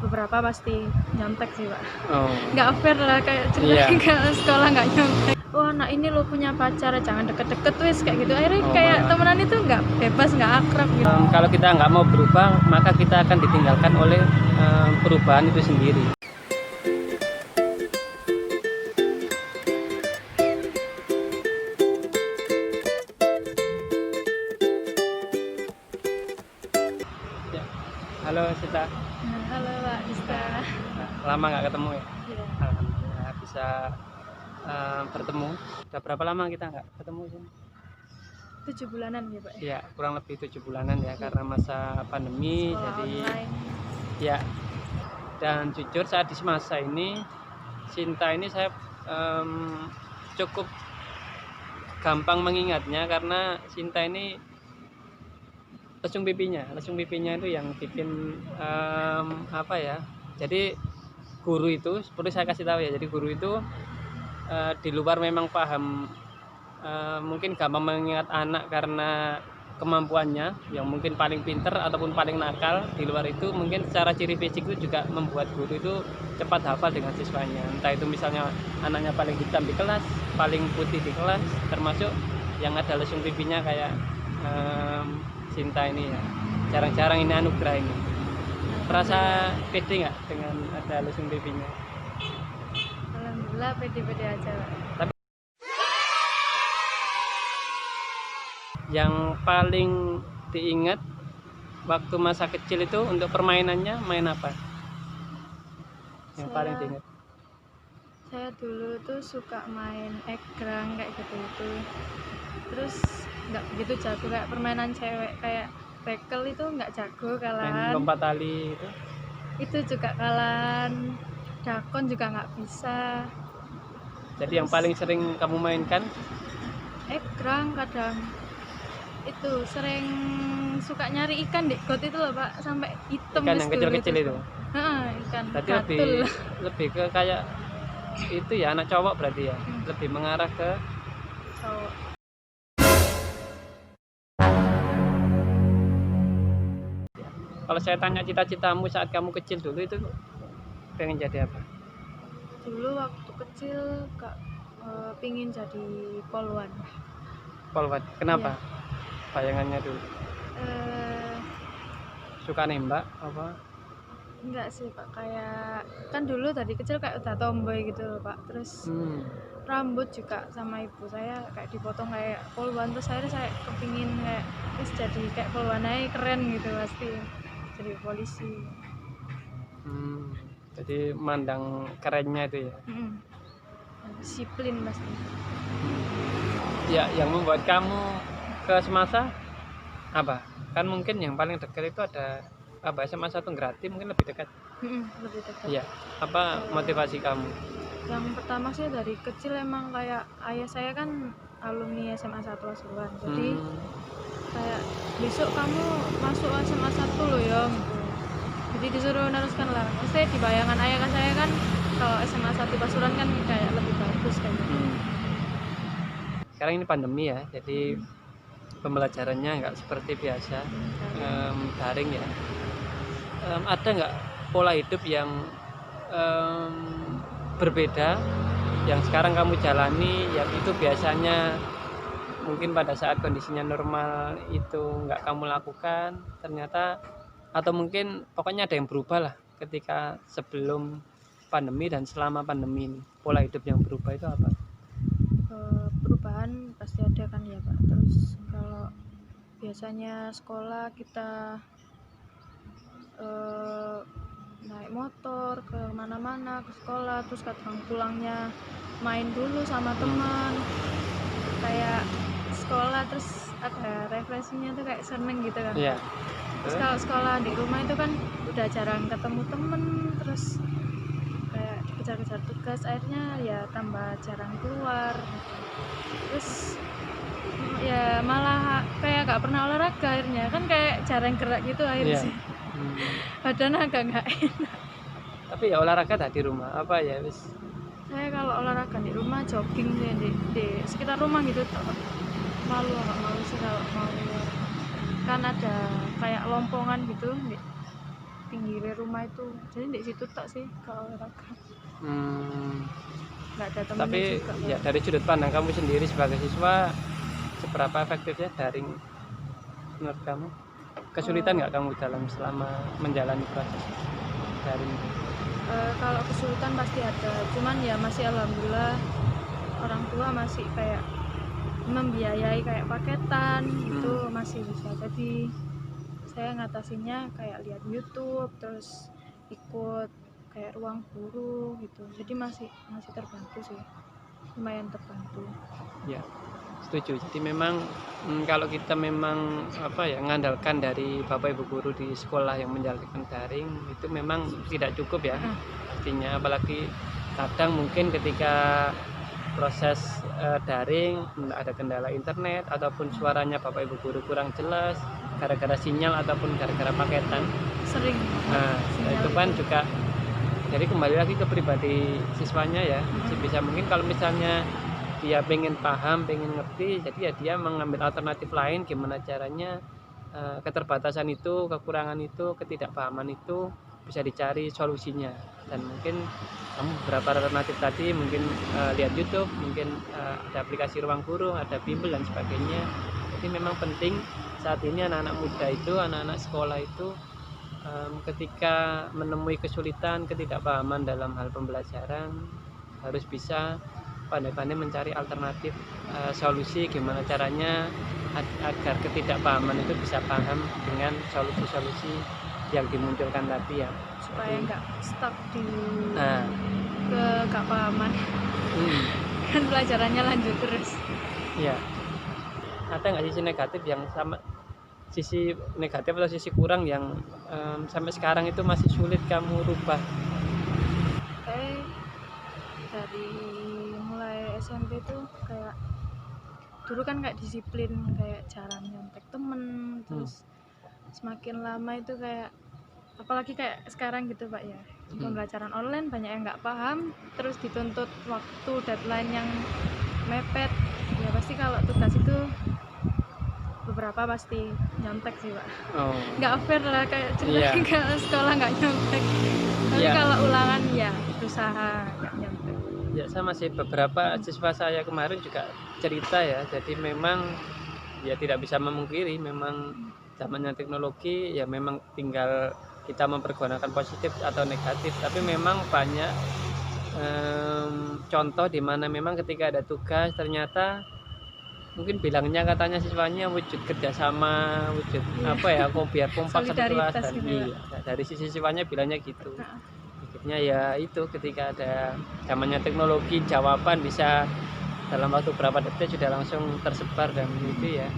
beberapa pasti nyontek sih Pak. Oh. Nggak fair lah kayak Iya. cerita sekolah nggak nyontek. Oh anak ini lo punya pacar, jangan deket-deket wis kayak gitu. Akhirnya Oh, kayak malah. temenan itu nggak bebas, nggak akrab gitu. Kalau kita nggak mau berubah, maka kita akan ditinggalkan oleh perubahan itu sendiri. Ya. Halo Sita. Halo Pak Dista. Lama nggak ketemu ya? Iya. Alhamdulillah bisa bertemu. Udah berapa lama kita nggak ketemu sih? 7 bulanan ya Pak. Ya, kurang lebih 7 bulanan ya, karena masa pandemi. Sekolah jadi online. Ya, dan jujur saat di masa ini Sinta ini saya cukup gampang mengingatnya, karena Sinta ini lesung pipinya itu yang bikin apa ya, jadi guru itu seperti saya kasih tahu ya, jadi guru itu di luar memang paham, mungkin gampang mengingat anak karena kemampuannya yang mungkin paling pinter ataupun paling nakal. Di luar itu mungkin secara ciri fisik itu juga membuat guru itu cepat hafal dengan siswanya, entah itu misalnya anaknya paling hitam di kelas, paling putih di kelas, termasuk yang ada lesung pipinya kayak Sinta ini ya. Jarang-jarang ini anugerah ini. Merasa pede nggak dengan ada lesung pipinya? Alhamdulillah pede-pede aja Pak. Tapi yang paling diingat waktu masa kecil itu untuk permainannya main apa? Yang paling diingat? Saya dulu tuh suka main egrang kayak gitu. Terus nggak begitu jago kayak permainan cewek kayak bekel itu nggak jago, Main kalahan. lompat tali itu? Itu juga kalahan. Dakon juga nggak bisa. Jadi yang paling sering kamu mainkan? Egrang kadang. Itu sering suka nyari ikan di got itu loh Pak, sampai hitam. Ikan yang kecil-kecil itu? Ikan Berarti gatul. lebih ke kayak itu ya, anak cowok berarti ya? Lebih mengarah ke Cowok. Kalau saya tanya cita-citamu saat kamu kecil dulu itu pengen jadi apa? Dulu waktu kecil pingin jadi polwan. Polwan. Kenapa? Iya. Bayangannya dulu. Suka nembak apa? Enggak sih Pak, kayak kan dulu dari kecil kayak udah tomboy gitu loh Pak. Terus rambut juga sama ibu saya kayak dipotong kayak polwan, terus akhirnya saya kepingin kayak terus jadi kayak polwan aja, keren gitu pasti jadi polisi. Jadi mandang kerennya itu ya. Disiplin pasti. Ya, yang membuat kamu ke semasa apa? Kan mungkin yang paling dekat itu ada apa, SMA 1 Grati mungkin lebih dekat. Lebih dekat. Iya. Apa motivasi kamu? Yang pertama sih dari kecil emang kayak ayah saya kan alumni SMA 1 Pasuruan. Jadi kayak besok kamu masuk SMA 1 loh ya gitu. Jadi disuruh meneruskan lah. Maksudnya di bayangan ayah kan saya kan kalau SMA 1 Pasuruan kan kayak lebih bagus kan gitu. Sekarang ini pandemi ya, jadi pembelajarannya nggak seperti biasa, daring ya. Ada nggak pola hidup yang berbeda yang sekarang kamu jalani, yang itu biasanya mungkin pada saat kondisinya normal itu nggak kamu lakukan ternyata, atau mungkin pokoknya ada yang berubah lah ketika sebelum pandemi dan selama pandemi ini? Pola hidup yang berubah itu apa? Perubahan pasti ada kan ya Pak. Terus kalau biasanya sekolah kita naik motor ke mana-mana ke sekolah, terus kadang pulangnya main dulu sama teman, kayak sekolah terus ada refleksinya tuh kayak seneng gitu kan. Iya. Terus kalau sekolah di rumah itu kan udah jarang ketemu temen, terus kayak dikejar-kejar tugas, akhirnya ya tambah jarang keluar. Terus ya malah kayak gak pernah olahraga akhirnya, kan kayak jarang gerak gitu akhirnya sih. Badan agak nggak enak. Tapi ya olahraga tadi di rumah apa ya wis. Saya kalau olahraga di rumah jogging sih di sekitar rumah gitu. Nggak malu sih kalau mau keluar. Kan ada kayak lompongan gitu pinggir rumah itu, jadi di situ tak sih kalau olahraga, nggak ada temennya Tapi juga ya Pak. dari sudut pandang kamu sendiri sebagai siswa, seberapa efektifnya daring menurut kamu? Kesulitan nggak kamu selama menjalani proses daring? Kalau kesulitan pasti ada, cuman ya masih alhamdulillah orang tua masih kayak membiayai kayak paketan itu masih bisa, jadi saya ngatasinya kayak lihat YouTube, terus ikut kayak ruang guru gitu, jadi masih terbantu sih, lumayan terbantu. Ya, setuju. Jadi memang kalau kita memang ngandalkan dari Bapak Ibu guru di sekolah yang menjalankan daring itu memang tidak cukup ya. Artinya apalagi kadang mungkin ketika proses daring ada kendala internet ataupun suaranya Bapak Ibu guru kurang jelas gara-gara sinyal ataupun gara-gara paketan. Sering Nah, itu kan juga jadi kembali lagi ke pribadi siswanya ya. Bisa mungkin kalau misalnya dia pengen paham, pengen ngerti, jadi ya dia mengambil alternatif lain gimana caranya keterbatasan itu, kekurangan itu, ketidakpahaman itu bisa dicari solusinya. Dan mungkin kamu beberapa alternatif tadi mungkin lihat YouTube, mungkin ada aplikasi Ruang Guru, ada bimbel dan sebagainya. Jadi memang penting saat ini anak-anak muda itu, anak-anak sekolah itu ketika menemui kesulitan, ketidakpahaman dalam hal pembelajaran harus bisa pandai-pandai mencari alternatif solusi gimana caranya agar ketidakpahaman itu bisa paham dengan solusi-solusi yang dimunculkan tadi ya, supaya nggak stuck di nah kepahaman. Kan pelajarannya lanjut terus. ya. Ada nggak sisi negatif yang sama, sisi negatif atau sisi kurang yang sampai sekarang itu masih sulit kamu rubah? Dari mulai SMP tuh kayak dulu kan kayak disiplin, kayak cara nyontek temen, terus semakin lama itu kayak apalagi kayak sekarang gitu Pak ya, pembelajaran online banyak yang nggak paham, terus dituntut waktu deadline yang mepet ya, pasti kalau tugas itu beberapa pasti nyontek sih Pak. Nggak fair lah kayak cerita ke sekolah nggak nyontek, tapi kalau ulangan ya berusaha nggak nyontek. Ya sama sih, beberapa siswa saya kemarin juga cerita ya, jadi memang ya tidak bisa memungkiri memang zamannya teknologi ya, memang tinggal kita mempergunakan positif atau negatif, tapi memang banyak contoh di mana memang ketika ada tugas ternyata mungkin bilangnya katanya siswanya wujud kerjasama, wujud biar kompak satu kelas, dan dari sisi siswanya bilangnya gitu. Akhirnya ya itu ketika ada zamannya teknologi, jawaban bisa dalam waktu berapa detik sudah langsung tersebar dan itu ya.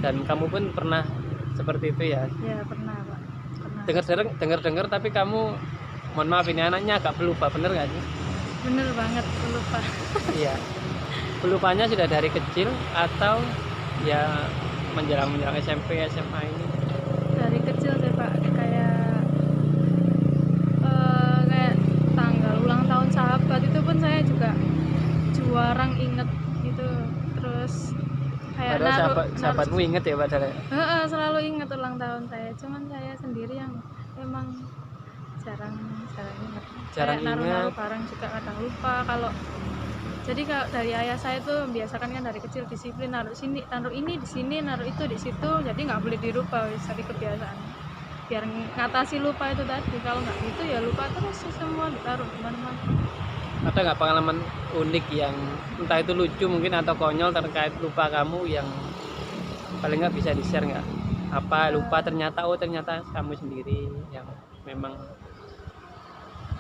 Dan kamu pun pernah seperti itu ya? Ya pernah Pak. Dengar tapi kamu, mohon maaf ini anaknya agak pelupa, bener nggak sih? Bener banget, pelupa. Iya. Pelupanya sudah dari kecil atau ya menjelang SMP, SMA ini? Dari kecil sih Pak, kayak tanggal ulang tahun sahabat itu pun saya juga jarang inget gitu. Terus kayak sahabatmu inget ya padahal? Selalu inget ulang tahun saya, cuman saya sendiri yang memang jarang inget. Kayak naruh barang juga kadang lupa. Jadi kalau dari ayah saya tuh membiasakan kan dari kecil disiplin, naruh ini di sini, naruh itu di situ, jadi nggak boleh dirubah, jadi kebiasaan. Biar ngatasi lupa itu tadi, kalau nggak gitu ya lupa terus semua ditaruh di mana-mana. Ada nggak pengalaman unik yang entah itu lucu mungkin atau konyol terkait lupa kamu yang paling nggak bisa di-share nggak? Apa lupa ternyata kamu sendiri yang memang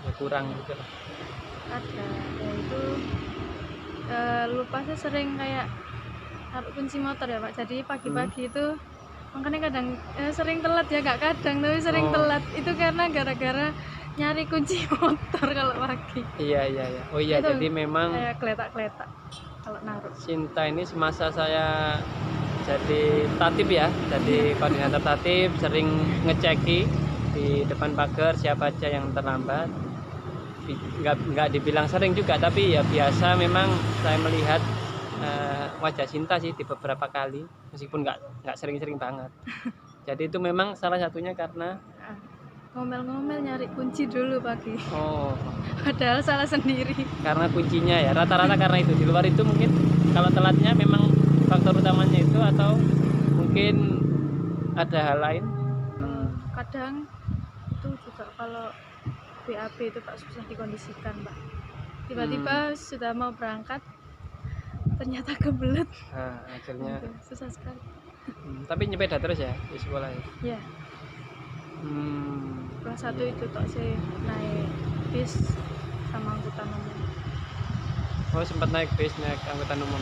ya kurang gitu? Ada, yaitu lupa saya sering kayak taruh kunci motor ya Pak, jadi pagi-pagi itu makanya kadang sering telat ya, nggak kadang tapi sering telat itu karena gara-gara nyari kunci motor kalau pagi. Iya. Oh iya, itu jadi memang kayak geletak-geletak kalau naruh. Cinta ini semasa saya jadi tatib ya, jadi koordinator tatib, sering ngeceki di depan pagar siapa aja yang terlambat. Nggak dibilang sering juga, tapi ya biasa memang saya melihat wajah Cinta sih di beberapa kali, meskipun nggak sering-sering banget. Jadi itu memang salah satunya karena ngomel-ngomel nyari kunci dulu pagi. Oh, Padahal salah sendiri. karena kuncinya ya. Rata-rata karena itu. Di luar itu mungkin kalau telatnya memang faktor utamanya itu atau mungkin ada hal lain. Kadang itu juga kalau BAB itu Pak susah dikondisikan Pak. Tiba-tiba sudah mau berangkat ternyata kebelet. Nah, akhirnya Gitu, susah sekali. tapi nyepeda terus ya di sekolah ya. Ya, kelas 1 Iya. itu tok sih naik bis sama angkutan umum. Oh, sempat naik bis, naik angkutan umum.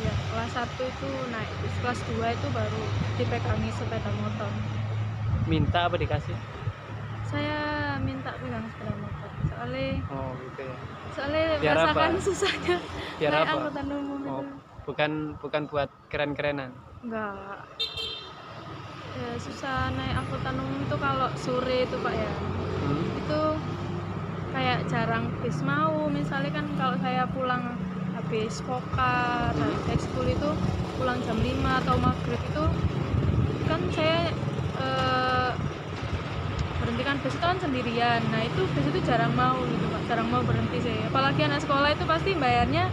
Ya, kelas 1 itu naik bis, kelas 2 itu baru dipegangi sepeda motor. Minta apa dikasih? Saya minta pegang sepeda motor Oh, gitu ya. soalnya Biar merasakan apa? susahnya Biar naik apa? angkutan umum Oh, itu. bukan buat keren-kerenan. Enggak. Ya, susah naik angkutan umum itu kalau sore itu Pak ya. Itu kayak jarang bis mau. Misalnya kan kalau saya pulang habis vokal, habis ekskul itu pulang jam 5 atau maghrib itu kan saya berhentikan bis itu kan sendirian. Nah itu bis itu jarang mau gitu Pak, jarang mau berhenti saya. Apalagi anak sekolah itu pasti bayarnya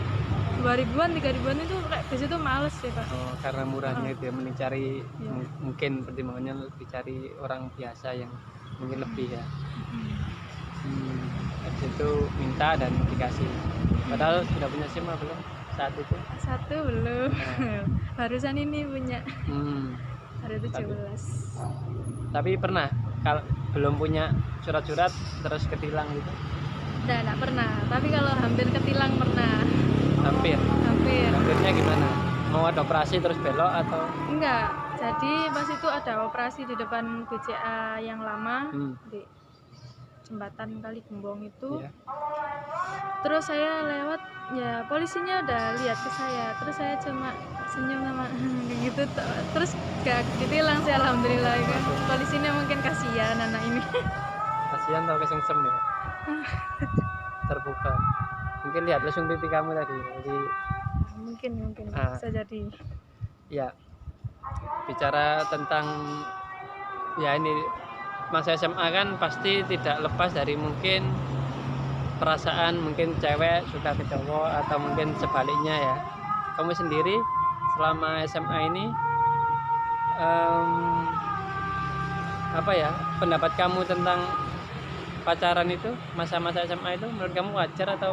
2.000-an, 3.000-an itu kayak bis itu males ya Pak. Oh, karena murahnya itu ya, mending cari Iya. mungkin pertimbangannya lebih cari orang biasa yang mungkin lebih ya. Habis itu minta dan dikasih. Padahal sudah punya SIM apa belum saat itu? Satu belum. Nah. Barusan ini punya. Ada Tapi- 17. Tapi pernah kalau belum punya surat-surat terus ketilang gitu? Enggak pernah. Tapi kalau hampir ketilang pernah. Hampir. Hampirnya gimana? Mau ada operasi terus belok atau? Enggak. Jadi pas itu ada operasi di depan BCA yang lama di jembatan Kali Gembong itu. Iya. Terus saya lewat, ya polisinya udah lihat ke saya. Terus saya cuma senyum sama gitu. Terus gak ditilang sih alhamdulillah kan. Polisinya mungkin kasihan anak ini. Kasihan tau kesengsem ya. Terbuka. Mungkin lihat langsung pipi kamu tadi. Jadi Mungkin bisa jadi. ya bicara tentang ya ini masa SMA kan pasti tidak lepas dari mungkin perasaan mungkin cewek suka ke cowok atau mungkin sebaliknya ya. Kamu sendiri selama SMA ini apa ya pendapat kamu tentang pacaran itu masa-masa SMA itu menurut kamu wajar atau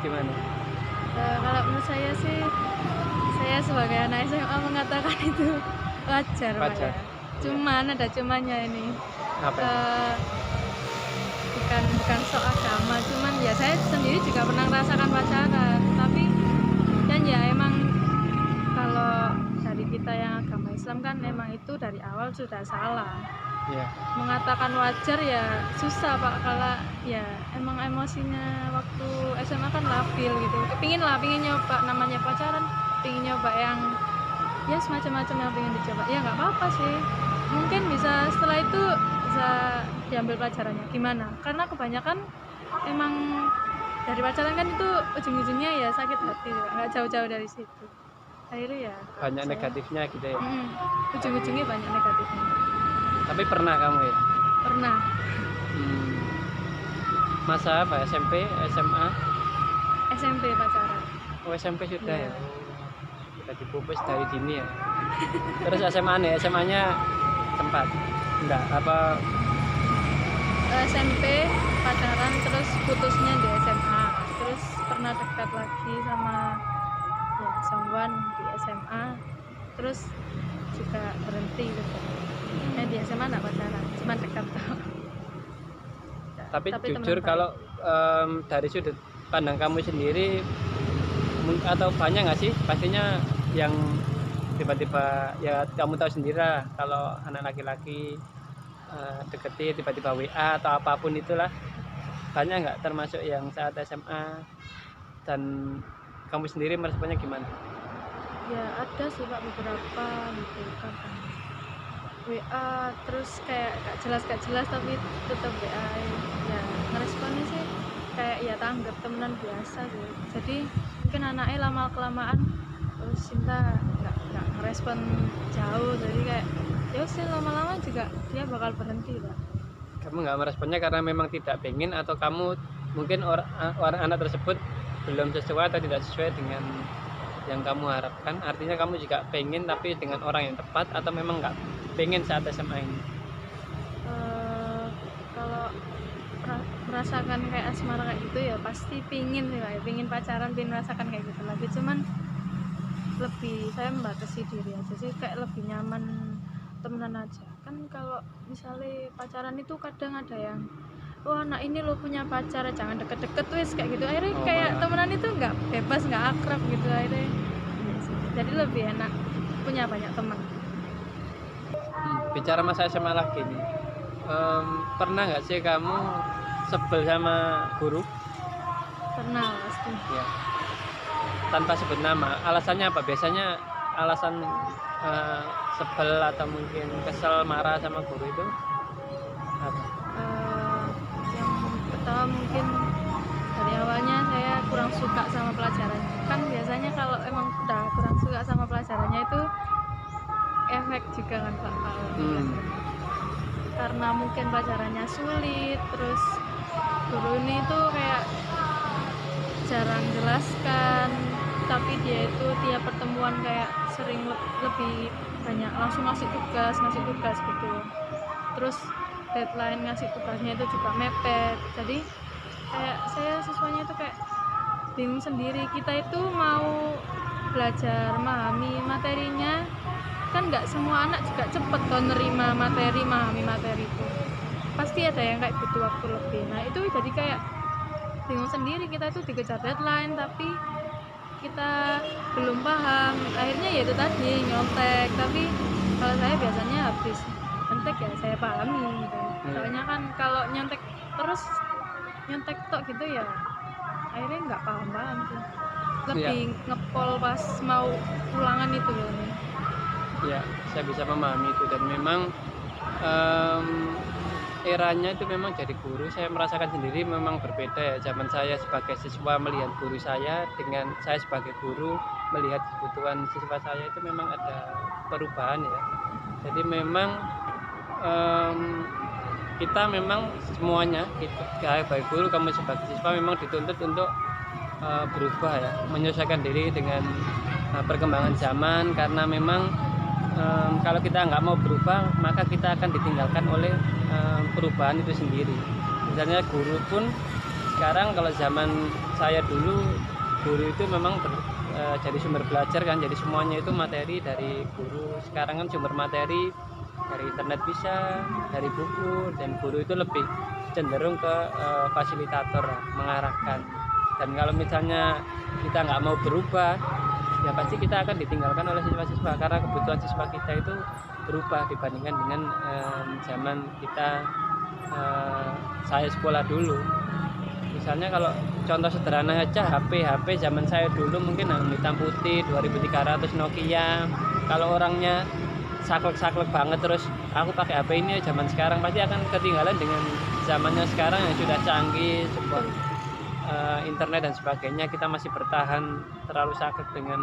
gimana? Kalau menurut saya sih, saya sebagai anak SMA mengatakan itu wajar. Pak, ya. Cuman ada cumannya ini. Apa? Bukan sok agama, cuman ya saya sendiri juga pernah merasakan pacaran, tapi kan ya emang kalau dari kita yang agama Islam kan emang itu dari awal sudah salah. Yeah. Mengatakan wajar ya susah Pak, kalau ya emang emosinya waktu SMA kan labil gitu. Pingin nyoba namanya pacaran, pingin nyoba yang ya semacam-macam yang pengen dicoba. Ya nggak apa-apa sih. Mungkin bisa setelah itu bisa diambil pelajarannya gimana? Karena kebanyakan emang dari pacaran kan itu ujung-ujungnya ya sakit hati, nggak jauh-jauh dari situ. Akhirnya ya banyak negatifnya gitu ya. Ujung-ujungnya banyak negatifnya. Tapi pernah kamu ya? Pernah. Masa apa? SMP, SMA? SMP pacaran. Oh SMP sudah ya. Sudah dipupus dari dini ya. Terus SMA nih, SMA-nya sempat? Enggak, apa? SMP pacaran terus putusnya di SMA. Terus pernah dekat lagi sama ya someone di SMA. Terus juga berhenti gitu. Di SMA enggak pacaran, cuma dekat. Tapi jujur kalau dari sudut pandang kamu sendiri atau banyak nggak sih pastinya yang tiba-tiba ya kamu tahu sendiri lah kalau anak laki-laki deketi tiba-tiba WA atau apapun itulah, banyak nggak termasuk yang saat SMA dan kamu sendiri meresponnya gimana? Ya ada sih Pak beberapa gitu kan WA terus kayak gak jelas tapi tetap WA ya ngeresponnya sih kayak ya tanggap temenan biasa gitu. Jadi mungkin anaknya lama kelamaan terus cinta nggak ngerespon jauh, jadi kayak ya udah lama-lama juga dia bakal berhenti Pak. Kamu nggak meresponnya karena memang tidak pengen, atau kamu mungkin orang anak tersebut belum sesuai atau tidak sesuai dengan yang kamu harapkan? Artinya kamu juga pengen tapi dengan orang yang tepat, atau memang nggak pengen saat SMA ini? Kalau merasakan kayak asmara kayak gitu ya pasti pingin sih, kayak pingin pacaran, pingin merasakan kayak gitu lagi. Cuman lebih saya membatasi diri aja sih, kayak lebih nyaman temenan aja. Kan kalau misalnya pacaran itu kadang ada yang wah anak ini lo punya pacar, jangan deket-deket wis kayak gitu. Akhirnya kayak temenan itu nggak bebas, nggak akrab gitu akhirnya. Jadi lebih enak punya banyak teman. Bicara masa SMA lagi nih, pernah nggak sih kamu sebel sama guru? Pernah pasti. Ya. Tanpa sebut nama, alasannya apa? Biasanya alasan sebel atau mungkin kesel, marah sama guru itu apa? Yang pertama mungkin dari awalnya saya kurang suka sama pelajarannya. Kan biasanya kalau emang udah kurang suka sama pelajarannya itu efek juga kan Pak. Karena mungkin pelajarannya sulit, terus guru ini tuh kayak jarang jelaskan, tapi dia itu tiap pertemuan kayak sering lebih banyak langsung ngasih tugas gitu. Terus deadline ngasih tugasnya itu juga mepet. Jadi kayak saya siswanya itu kayak bingung sendiri. Kita itu mau belajar memahami materinya, kan nggak semua anak juga cepet kok nerima materi, memahami materi itu. Pasti ada yang kayak butuh waktu lebih. Nah itu jadi kayak bingung sendiri, kita itu dikejar deadline tapi kita belum paham. Akhirnya ya itu tadi nyontek. Tapi kalau saya biasanya habis nyontek ya saya pahami gitu. Soalnya kan kalau nyontek terus nyontek tok gitu ya akhirnya nggak paham sih. Lebih ngepol pas mau ulangan itu loh. Ya, saya bisa memahami itu, dan memang eranya itu memang jadi guru saya merasakan sendiri memang berbeda ya. Zaman saya sebagai siswa melihat guru saya dengan saya sebagai guru melihat kebutuhan siswa saya itu memang ada perubahan ya. Jadi memang kita memang semuanya, kita baik guru, kamu sebagai siswa memang dituntut untuk berubah ya, menyesuaikan diri dengan perkembangan zaman, karena memang kalau kita nggak mau berubah maka kita akan ditinggalkan oleh perubahan itu sendiri. Misalnya guru pun sekarang, kalau zaman saya dulu guru itu memang jadi sumber belajar kan, jadi semuanya itu materi dari guru. Sekarang kan sumber materi dari internet bisa, dari buku, dan guru itu lebih cenderung ke fasilitator, mengarahkan. Dan kalau misalnya kita nggak mau berubah ya pasti kita akan ditinggalkan oleh siswa-siswa, karena kebutuhan siswa kita itu berubah dibandingkan dengan zaman kita saya sekolah dulu. Misalnya kalau contoh sederhana aja, HP zaman saya dulu mungkin hitam putih 2300 Nokia. Kalau orangnya saklek banget terus aku pakai HP ini zaman sekarang, pasti akan ketinggalan dengan zamannya sekarang yang sudah canggih, sebuah internet dan sebagainya. Kita masih bertahan terlalu saklek dengan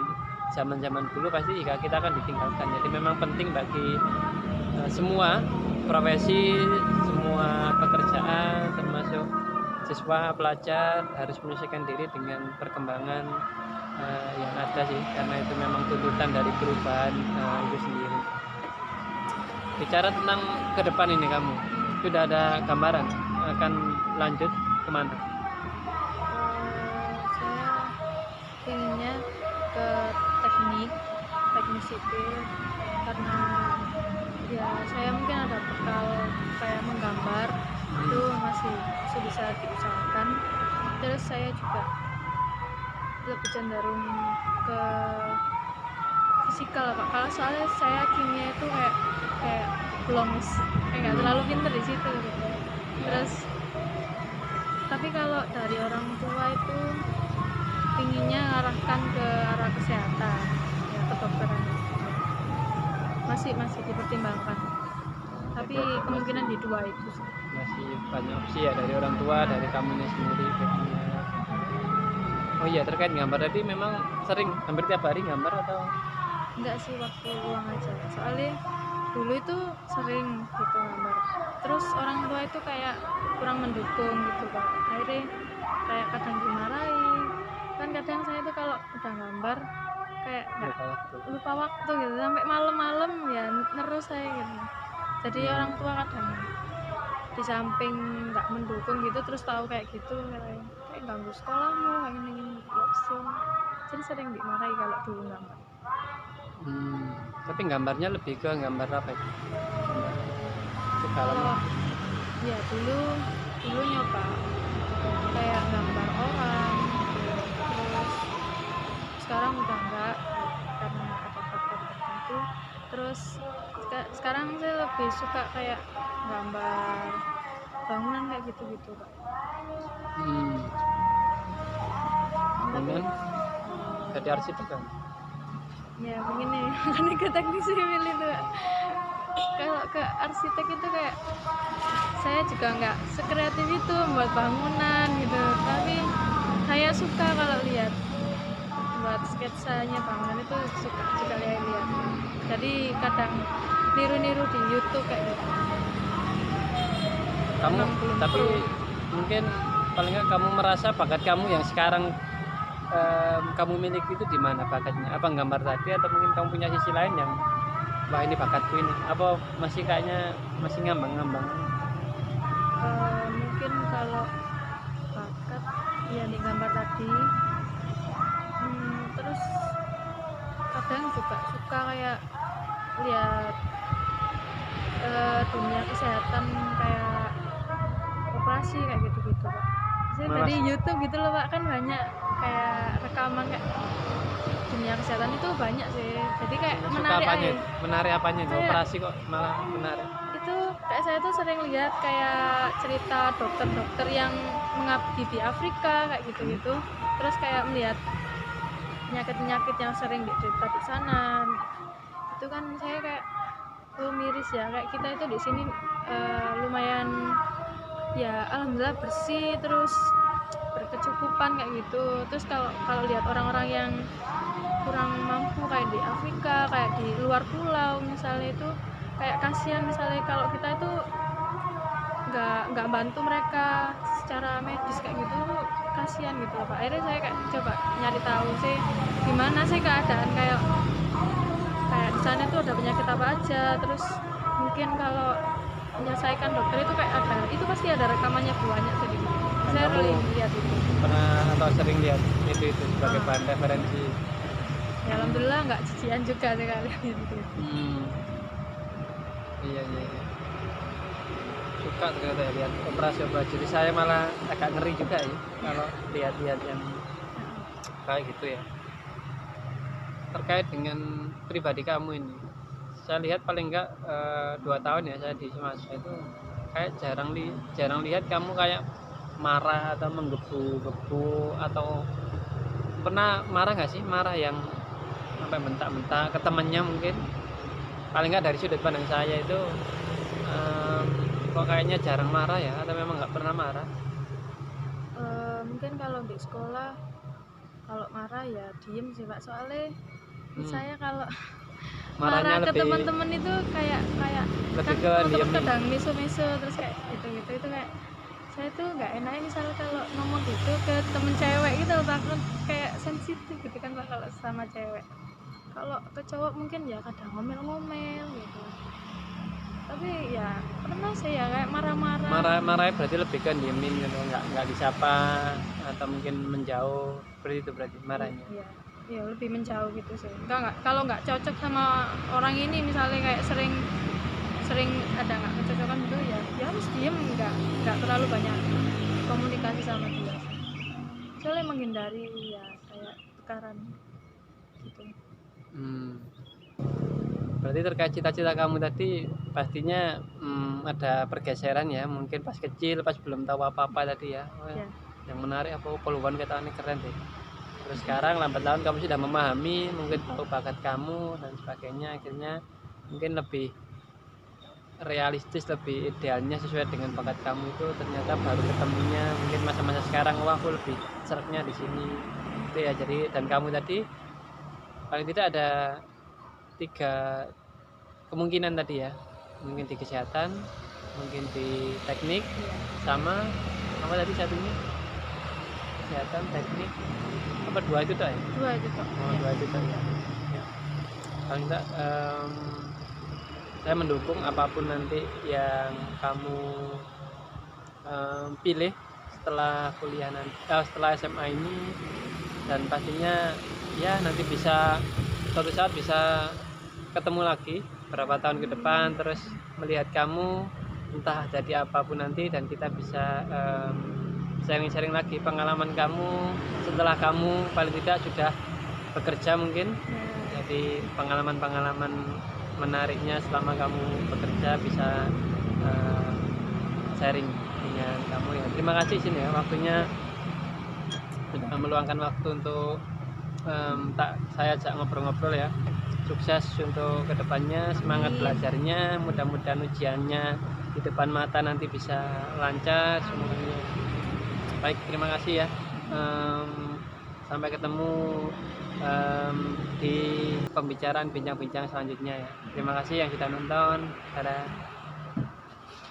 zaman dulu, pasti jika kita akan ditinggalkan. Jadi memang penting bagi semua profesi, semua pekerjaan, termasuk siswa, pelajar, harus menyesuaikan diri dengan perkembangan yang ada sih, karena itu memang tuntutan dari perubahan itu sendiri. Bicara tentang ke depan ini, kamu sudah ada gambaran akan lanjut kemana? Saya inginnya ke teknik sipil, karena ya saya mungkin ada bekal kayak menggambar itu masih bisa diusahakan. Terus saya juga lebih cenderung ke fisikal Pak, kalau soalnya saya kimia itu kayak belum nggak terlalu pinter di situ gitu. Terus tapi kalau dari orang tua itu pinginnya arahkan ke arah kesehatan ya, kedokteran. Masih dipertimbangkan, tapi kemungkinan di dua itu sih. Masih banyak opsi ya, dari orang tua, dari kamunya sendiri. Oh iya, terkait gambar tadi, memang sering hampir tiap hari gambar atau enggak sih, waktu luang aja. Soalnya dulu itu sering gitu gambar, terus orang tua itu kayak kurang mendukung gitu Kak, akhirnya kayak kadang dimarahi kan. Kadang saya itu kalau udah gambar kayak nggak Lupa waktu. lupa waktu gitu sampai malam-malam ya terus saya gitu. Jadi orang tua kadang di samping nggak mendukung gitu terus tahu kayak gitu kayak ganggu sekolahmu kayak gini sih, jadi sering dimarahi kalau dulu gambar. Tapi gambarnya lebih ke gambar apa itu? Gambar segala Kalau ya dulu nyoba kayak gambar orang, terus sekarang udah enggak karena ada faktor tertentu. Terus sekarang saya lebih suka kayak gambar bangunan kayak gitu-gitu Kak. Kemudian jadi arsitek kan? Ya begini makanya ke teknik sipil itu Kak. Kalau ke arsitek itu kayak saya juga nggak sekreatif itu buat bangunan gitu, tapi saya suka kalau lihat buat sketsanya bangunan itu suka juga lihat, jadi kadang niru-niru di YouTube kayak gitu. Kamu Emang belum tapi pro. mungkin paling nggak kamu merasa bakat kamu yang sekarang kamu miliki itu di mana bakatnya? Apa gambar tadi atau mungkin kamu punya sisi lain yang wah ini bakatku ini? Apa masih kayaknya masih ngambang-ngambang? Mungkin kalau bakat ya di gambar tadi. Terus kadang juga suka kayak lihat dunia kesehatan kayak operasi kayak gitu-gitu Pak. Saya dari YouTube gitu loh Pak, kan banyak kayak rekaman kayak dunia kesehatan itu banyak sih, jadi kayak Suka menarik apanya? aja. Menarik apanya? Kayak- Operasi kok malah menarik. Itu kayak saya tuh sering lihat kayak cerita dokter-dokter yang mengabdi di Afrika kayak gitu-gitu, terus kayak melihat penyakit-penyakit yang sering diderita di sana. Itu kan saya kayak miris ya, kayak kita itu di sini lumayan ya alhamdulillah bersih terus berkecukupan kayak gitu. Terus kalau lihat orang-orang yang kurang mampu kayak di Afrika, kayak di luar pulau misalnya, itu kayak kasihan misalnya kalau kita itu nggak bantu mereka secara medis kayak gitu, kasihan gitu Pak. Akhirnya saya kayak coba nyari tahu sih gimana sih keadaan kayak di sana tuh ada penyakit apa aja, terus mungkin kalau menyelesaikan dokter itu kayak ada, itu pasti ada rekamannya banyak sedikit. Saya sering lihat itu. Pernah atau sering lihat itu sebagai bahan referensi? Ya alhamdulillah nggak jijian juga sekali gitu. Iya. Suka ternyata ya lihat operasi. Jadi saya malah agak ngeri juga ya kalau lihat-lihat yang kayak gitu ya. Terkait dengan pribadi kamu ini, saya lihat paling enggak 2 tahun ya saya di Semasa itu kayak jarang lihat kamu kayak marah atau menggebu-gebu, atau pernah marah nggak sih, marah yang sampai bentak-bentak ke temannya mungkin? Paling nggak dari sudut pandang saya itu kok kayaknya jarang marah ya, atau memang nggak pernah marah? Mungkin kalau di sekolah kalau marah ya diem sih Pak, soalnya saya kalau marah ke teman-teman itu kayak lebih kan ke teman-teman kadang miso-miso terus kayak gitu itu kayak saya tuh nggak enaknya misalnya kalau ngomong gitu ke temen cewek gitu, takut kayak sensitif gitu kan Pak kalau sama cewek. Kalau ke cowok mungkin ya kadang ngomel-ngomel gitu, tapi ya pernah sih ya kayak marah-marah Berarti lebih ke diemin gitu, nggak disapa atau mungkin menjauh, seperti itu berarti marahnya? Iya lebih menjauh gitu sih. Kalau nggak cocok sama orang ini misalnya kayak sering ada nggak kecocokan gitu ya harus diem, nggak terlalu banyak komunikasi sama dia, soalnya menghindari ya kayak tekanan gitu. Berarti terkait cita-cita kamu tadi pastinya ada pergeseran ya, mungkin pas kecil, pas belum tahu apa-apa tadi ya. Yang menarik apa peluang kita ini keren deh. Terus sekarang lambat laun kamu sudah memahami, mungkin tahu bakat kamu dan sebagainya, akhirnya mungkin lebih realistis, lebih idealnya sesuai dengan bakat kamu itu ternyata baru ketemunya mungkin masa-masa sekarang, wah aku lebih seretnya di sini itu ya. Jadi dan kamu tadi paling tidak ada 3 kemungkinan tadi ya, mungkin di kesehatan, mungkin di teknik, Iya. sama apa tadi satunya? Kesehatan, teknik, apa dua itu tak ya? 2 itu Kak. Oh, Iya. dua itu tak ya. Ya. Paling enggak saya mendukung apapun nanti yang kamu pilih setelah kuliah nanti, setelah SMA ini, dan pastinya ya nanti bisa suatu saat bisa ketemu lagi berapa tahun ke depan, terus melihat kamu entah jadi apapun nanti, dan kita bisa sharing-sharing lagi pengalaman kamu setelah kamu paling tidak sudah bekerja mungkin. Ya. Jadi pengalaman-pengalaman menariknya selama kamu bekerja bisa sharing dengan kamu ya. Terima kasih Sin ya, waktunya sudah meluangkan waktu untuk saya ajak ngobrol-ngobrol ya. Sukses untuk kedepannya, semangat Amin. belajarnya, mudah-mudahan ujiannya di depan mata nanti bisa lancar semuanya. Baik, terima kasih ya. Sampai ketemu di pembicaraan bincang-bincang selanjutnya ya. Terima kasih yang sudah nonton. Dadah.